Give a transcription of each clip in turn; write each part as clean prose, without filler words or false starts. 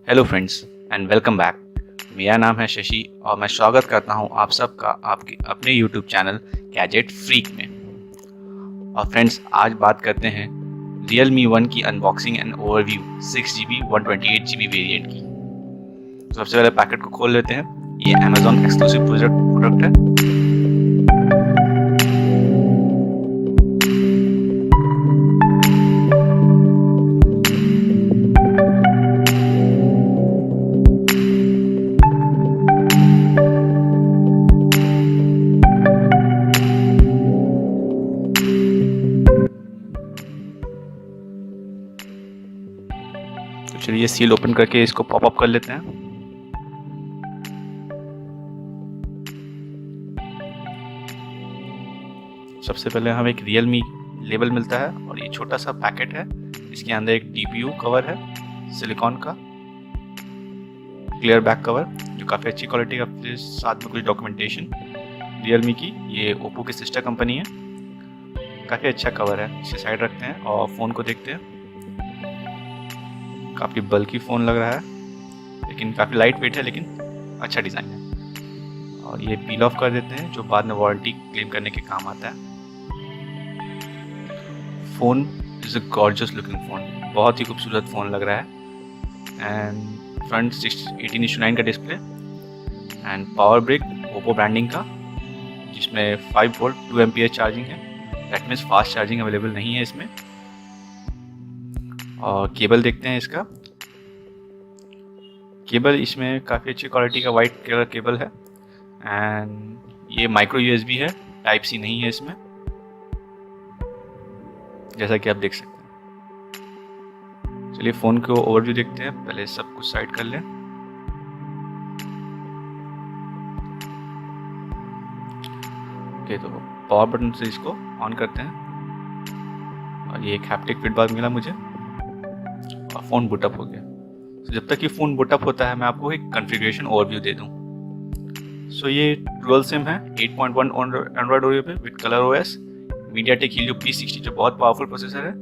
Hello friends and welcome back. मेरा नाम है शशि और मैं स्वागत करता हूं आप सबका आपके अपने यूट्यूब चैनल गैजेट फ्रीक में। और फ्रेंड्स, आज बात करते हैं Realme 1 की unboxing and overview 6GB 128GB variant की। तो सबसे पहले पैकेट को खोल लेते हैं। ये Amazon एक्सक्लूसिव प्रोडक्ट है। तो चलिए सील ओपन करके इसको पॉप अप कर लेते हैं। सबसे पहले हमें एक Realme लेबल मिलता है और ये छोटा सा पैकेट है। इसके अंदर एक DPU कवर है सिलिकॉन का, क्लियर बैक कवर जो काफ़ी अच्छी क्वालिटी का, फिर साथ में कुछ डॉक्यूमेंटेशन Realme की। ये ओप्पो की सिस्टर कंपनी है। काफ़ी अच्छा कवर है। इसे साइड रखते हैं और फ़ोन को देखते हैं। काफ़ी बल्की फ़ोन लग रहा है, लेकिन काफ़ी लाइट वेट है, लेकिन अच्छा डिज़ाइन है। और ये पील ऑफ कर देते हैं, जो बाद में वारंटी क्लेम करने के काम आता है। Phone is a gorgeous looking phone, बहुत ही खूबसूरत फ़ोन लग रहा है। एंड फ्रंट 18:9 का display and power brick Oppo branding का, जिसमें 5 वोल्ट 2 एम्पियर चार्जिंग है। That means fast charging available नहीं है इसमें। और केबल देखते हैं इसका। केबल इसमें काफ़ी अच्छी क्वालिटी का वाइट कलर केबल है। एंड ये माइक्रो USB है, टाइप C नहीं है इसमें, जैसा कि आप देख सकते हैं। चलिए फ़ोन को ओवरव्यू देखते हैं। पहले सब कुछ साइड कर लें। ओके, तो पावर बटन से इसको ऑन करते हैं और ये एक हैप्टिक फीडबैक मिला मुझे और फ़ोन बूटअप हो गया। तो जब तक ये फ़ोन बूटअप होता है, मैं आपको एक कॉन्फ़िगरेशन ओवरव्यू दे दूँ। सो ये डुअल सिम है 8.1 एंड्रॉयड ओरियो पे with colour OS, MediaTek Helio P60 जो बहुत पावरफुल प्रोसेसर है,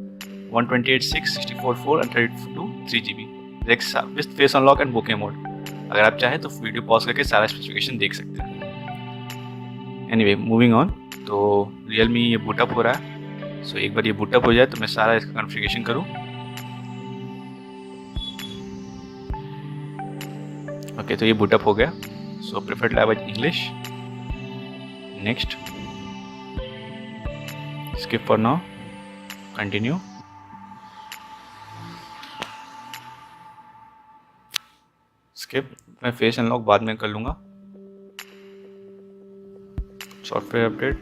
128/6 64/4 and 32/3GB with face unlock and bokeh mode. अगर आप चाहें तो वीडियो पॉज करके सारा स्पेसिफिकेशन देख सकते हैं। Anyway, moving on. तो Realme ये बूटअप हो रहा है। सो एक बार ये बूटअप हो जाए तो मैं सारा इसका कॉन्फ़िगरेशन करूँ। ओके, तो ये बूटअप हो गया। So preferred language English. Next, skip for now, continue। skip। मैं फेस अनलॉक बाद में कर लूँगा। Software update,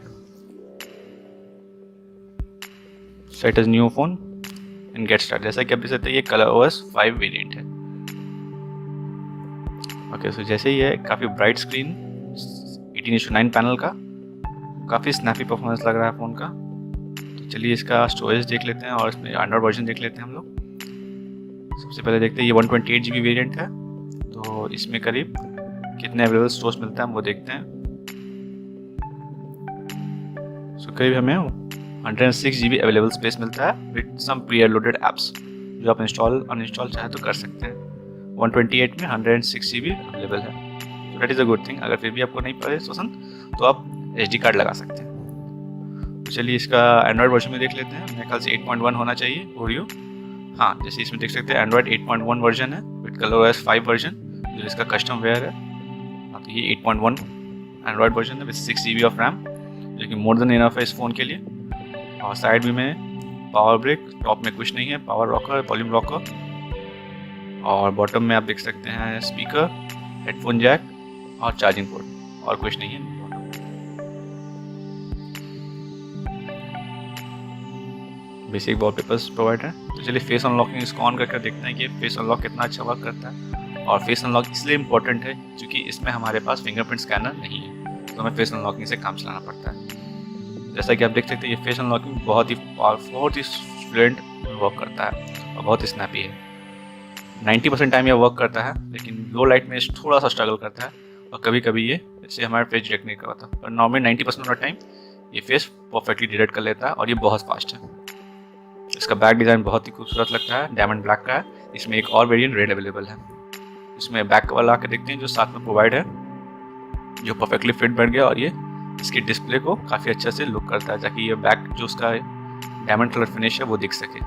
set as new phone and get start. जैसा कि आप देख सकते हैं, ये कलर OS 5 वेरिएंट है। ओके, सो जैसे ही है, काफ़ी ब्राइट स्क्रीन, 18:9 पैनल का, काफ़ी स्नैपी परफॉर्मेंस लग रहा है फ़ोन का। तो चलिए इसका स्टोरेज देख लेते हैं और इसमें एंड्रॉयड वर्जन देख लेते हैं हम लोग। सबसे पहले देखते हैं, ये 128GB वेरिएंट है, तो इसमें करीब कितने अवेलेबल स्टोरेज मिलता है हम वो देखते हैं। सो करीब हमें 106GB अवेलेबल स्पेस मिलता है with some preloaded apps, जो आप इंस्टॉल अनइंस्टॉल चाहे तो कर सकते हैं। 128 में 106GB अवेलेबल है, तो that is a good thing. अगर फिर भी आपको नहीं पड़े पसंद तो आप SD कार्ड लगा सकते हैं। तो चलिए इसका एंड्रॉयड वर्जन में देख लेते हैं। मेरे ख्याल से 8.1 होना चाहिए ओरियो। हाँ, जैसे इसमें देख सकते हैं एंड्रॉयड 8.1 वर्जन है विद कलर OS 5 वर्जन, जो इसका कस्टम वेयर है। हाँ, तो ये 8.1 एंड्रॉयड वर्जन है विद 6GB ऑफ रैम, जो कि मोर देन इनफ है इस फ़ोन के लिए। और साइड में पावर ब्रेक, टॉप में कुछ नहीं है, पावर रॉकर, वॉल्यूम रॉकर। और बॉटम में आप देख सकते हैं स्पीकर, हेडफोन जैक और चार्जिंग पोर्ट, और कुछ नहीं है। बेसिक वॉलपेपर्स प्रोवाइड है। तो चलिए फेस अनलॉकिंग इसको ऑन करके देखते हैं कि फेस अनलॉक कितना अच्छा वर्क करता है। और फेस अनलॉक इसलिए इम्पोर्टेंट है क्योंकि इसमें हमारे पास फिंगरप्रिंट स्कैनर नहीं है, तो हमें फेस अनलॉकिंग से काम चलाना पड़ता है। जैसा कि आप देख सकते हैं, ये फेस अनलॉकिंग बहुत ही फ्लुएंट वर्क करता है और बहुत ही स्नैपी है। 90% टाइम ये वर्क करता है, लेकिन लो लाइट में थोड़ा सा स्ट्रगल करता है और कभी कभी ये इससे हमारा फेस डिटेक्ट नहीं करता। पर नॉर्मली 90% ऑफ टाइम ये फेस परफेक्टली डिटेक्ट कर लेता है और ये बहुत फास्ट है। इसका बैक डिज़ाइन बहुत ही खूबसूरत लगता है, डायमंड ब्लैक का है। इसमें एक और वेरिएंट रेड अवेलेबल है। इसमें बैक वाला आके देखते हैं जो साथ में प्रोवाइड है, जो परफेक्टली फिट बैठ गया और ये इसके डिस्प्ले को काफ़ी अच्छे से लुक करता है ताकि ये बैक जो उसका डायमंड कलर फिनिश है वो दिख सके।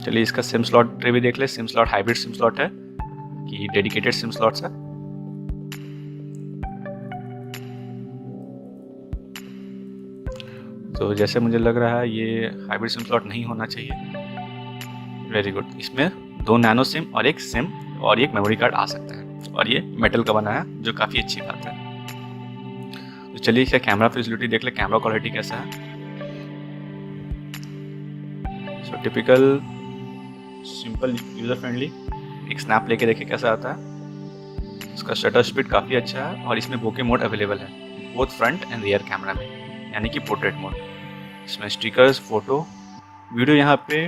चलिए इसका सिम स्लॉट ट्रे भी देख ले। SIM slot hybrid SIM slot है कि डेडिकेटेड सिम स्लॉट्स है। तो जैसे मुझे लग रहा है ये हाइब्रिड सिम स्लॉट नहीं होना चाहिए। Very good. इसमें 2 नैनो सिम और एक सिम और एक मेमोरी कार्ड आ सकता है और ये मेटल का बना है जो काफ़ी अच्छी बात है। तो चलिए इसका कैमरा फैसिलिटी देख ले, कैमरा क्वालिटी कैसा है। सो टिपिकल सिंपल यूज़र फ्रेंडली। एक स्नैप लेके देखे कैसा आता है। इसका शटर स्पीड काफ़ी अच्छा है और इसमें बोके मोड अवेलेबल है both front end rear camera में, यानी कि पोर्ट्रेट मोड। इसमें स्टिकर्स, फोटो, वीडियो यहाँ पे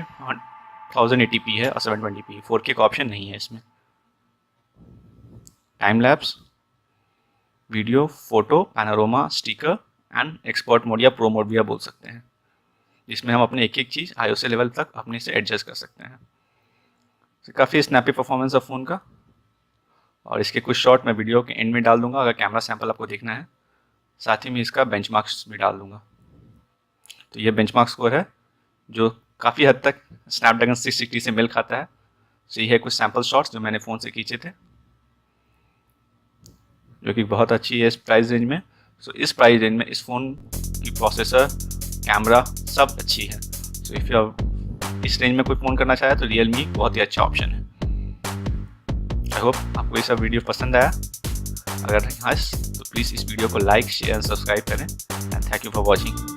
1080p है और 720p, 4K का ऑप्शन नहीं है इसमें। Time lapse, video, photo, panorama, sticker and export mode या प्रो मोड भी आप बोल सकते हैं, जिसमें हम अपने एक एक चीज़ iOS लेवल तक अपने से एडजस्ट कर सकते हैं। तो काफ़ी स्नैपी परफॉर्मेंस है फ़ोन का। और इसके कुछ शॉट मैं वीडियो के एंड में डाल दूंगा अगर कैमरा सैंपल आपको देखना है। साथ ही में इसका बेंचमार्क्स भी डाल दूंगा। तो ये बेंचमार्क स्कोर है जो काफ़ी हद तक स्नैपड्रैगन 660 से मेल खाता है। तो ये है कुछ सैम्पल शॉट्स जो मैंने फ़ोन से खींचे थे, जो कि बहुत अच्छी है इस प्राइस रेंज में। सो इस प्राइस रेंज में इस फ़ोन की प्रोसेसर, कैमरा सब अच्छी है। सो इफ़ यू इस रेंज में कोई फ़ोन करना चाहे तो Realme बहुत ही अच्छा ऑप्शन है। आई होप आपको ये सब वीडियो पसंद आया। अगर हाँ तो प्लीज़ इस वीडियो को लाइक, शेयर एंड सब्सक्राइब करें। And thank you for watching.